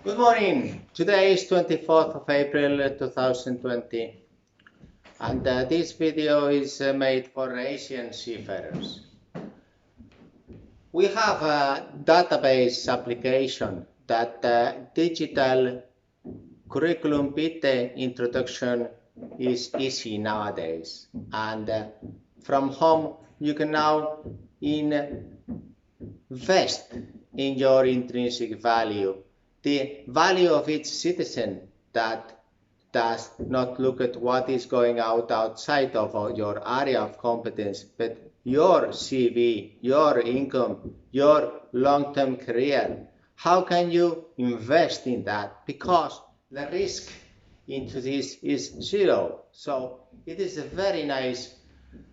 Good morning. Today is 24th of April 2020 and this video is made for Asian seafarers. We have a database application that digital curriculum vitae introduction is easy nowadays, and from home you can now invest in your intrinsic value, the value of each citizen that does not look at what is going outside of your area of competence, but your CV, your income, your long-term career. How can you invest in that? Because the risk into this is zero. So it is a very nice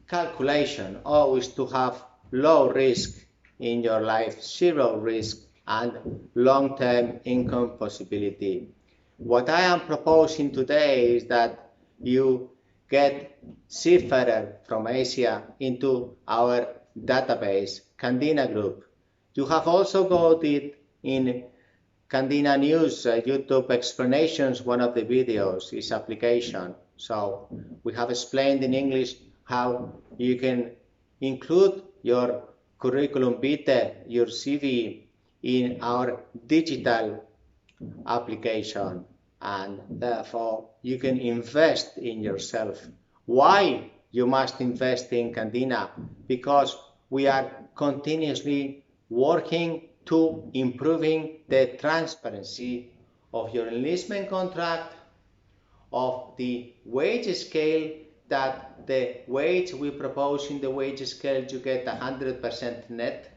calculation always to have low risk in your life, zero risk and long-term income possibility. What I am proposing today is that you get seafarer from Asia into our database, Candina group. You have also got it in Candina News YouTube explanations. One of the videos is application. So we have explained in English how you can include your curriculum vitae, your CV, in our digital application, and therefore you can invest in yourself. Why you must invest in Candina? Because we are continuously working to improving the transparency of your enlistment contract, of the wage scale, that the wage we propose in the wage scale you get 100% net.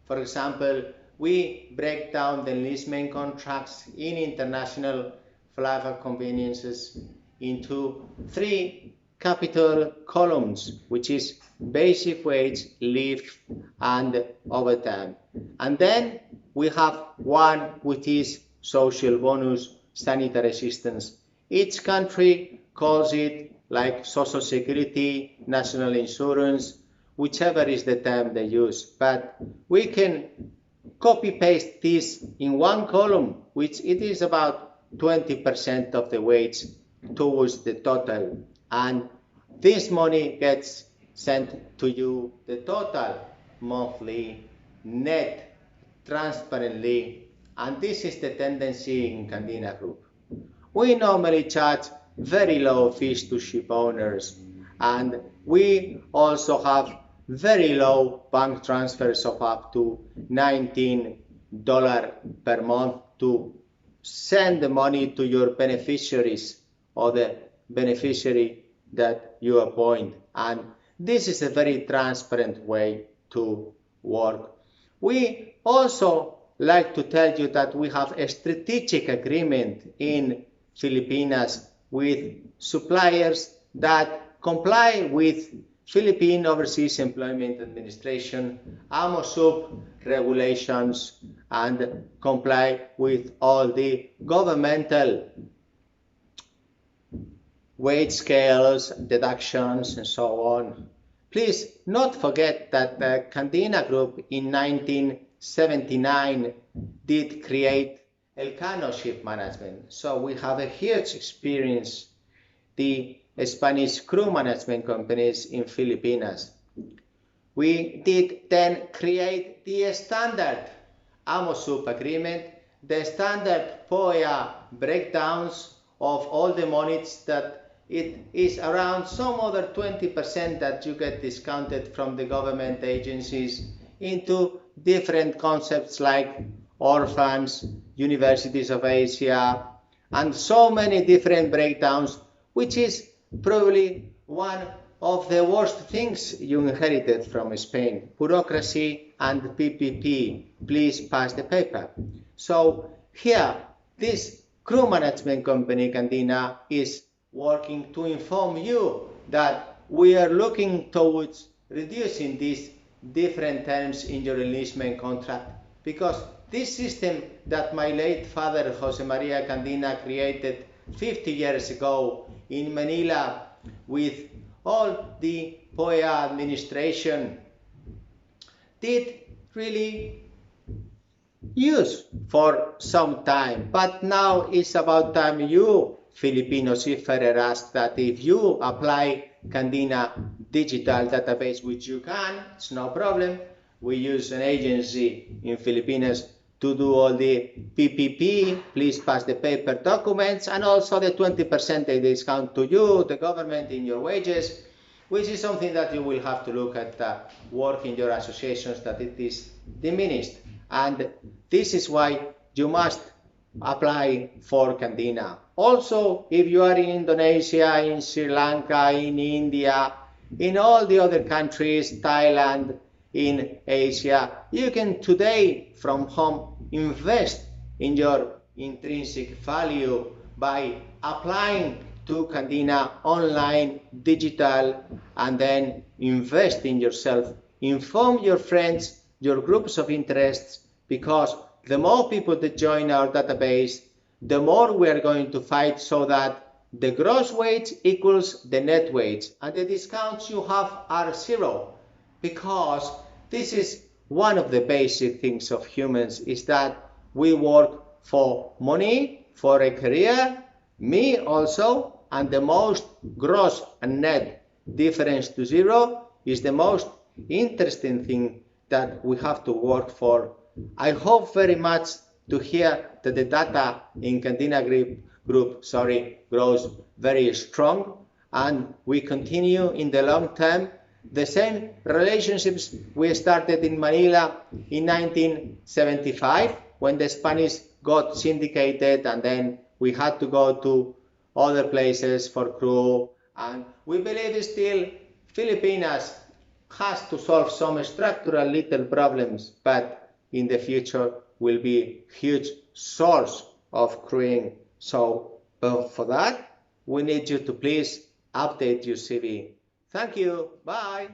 For example, we break down the enlistment contracts in international flavor conveniences into three capital columns, which is basic wage, leave, and overtime. And then we have one which is social bonus, sanitary assistance. Each country calls it like social security, national insurance, whichever is the term they use. But we can copy paste this in one column, which it is about 20% of the wage towards the total. And this money gets sent to you, the total monthly net transparently. And this is the tendency in Candina Group. We normally charge very low fees to ship owners, and we also have very low bank transfers of up to $19 per month to send the money to your beneficiaries or the beneficiary that you appoint. And this is a very transparent way to work. We also like to tell you that we have a strategic agreement in Filipinas with suppliers that comply with Philippine Overseas Employment Administration, AMOSUP regulations, and comply with all the governmental wage scales, deductions, and so on. Please not forget that the Candina Group in 1979 did create Elcano Ship Management. So we have a huge experience, the Spanish crew management companies in Filipinas. We did then create the standard AMOSUP agreement, the standard POEA breakdowns of all the monies that it is around some other 20% that you get discounted from the government agencies into different concepts like orphans, universities of Asia, and so many different breakdowns, which is probably one of the worst things you inherited from Spain. Bureaucracy and PPP. Please pass the paper. So here, this crew management company, Candina, is working to inform you that we are looking towards reducing these different terms in your enlistment contract, because this system that my late father Jose Maria Candina created 50 years ago in Manila with all the POEA administration did really use for some time. But now it's about time you, Filipino seafarers, that if you apply Candina digital database, which you can, it's no problem. We use an agency in Philippines to do all the PPP, please pass the paper documents, and also the 20% discount to you, the government, in your wages, which is something that you will have to look at work in your associations, that it is diminished. And this is why you must apply for Candina. Also, if you are in Indonesia, in Sri Lanka, in India, in all the other countries, Thailand, in Asia, you can today from home invest in your intrinsic value by applying to Candina online, digital, and then invest in yourself. Inform your friends, your groups of interests, because the more people that join our database, the more we are going to fight so that the gross wage equals the net wage, and the discounts you have are zero. Because this is one of the basic things of humans, is that we work for money, for a career, me also, and the most gross and net difference to zero is the most interesting thing that we have to work for. I hope very much to hear that the data in Candina group grows very strong, and we continue in the long term the same relationships we started in Manila in 1975 when the Spanish got syndicated, and then we had to go to other places for crew. And we believe still Filipinas has to solve some structural little problems, but in the future will be huge source of crewing. So for that, we need you to please update your CV. Thank you. Bye.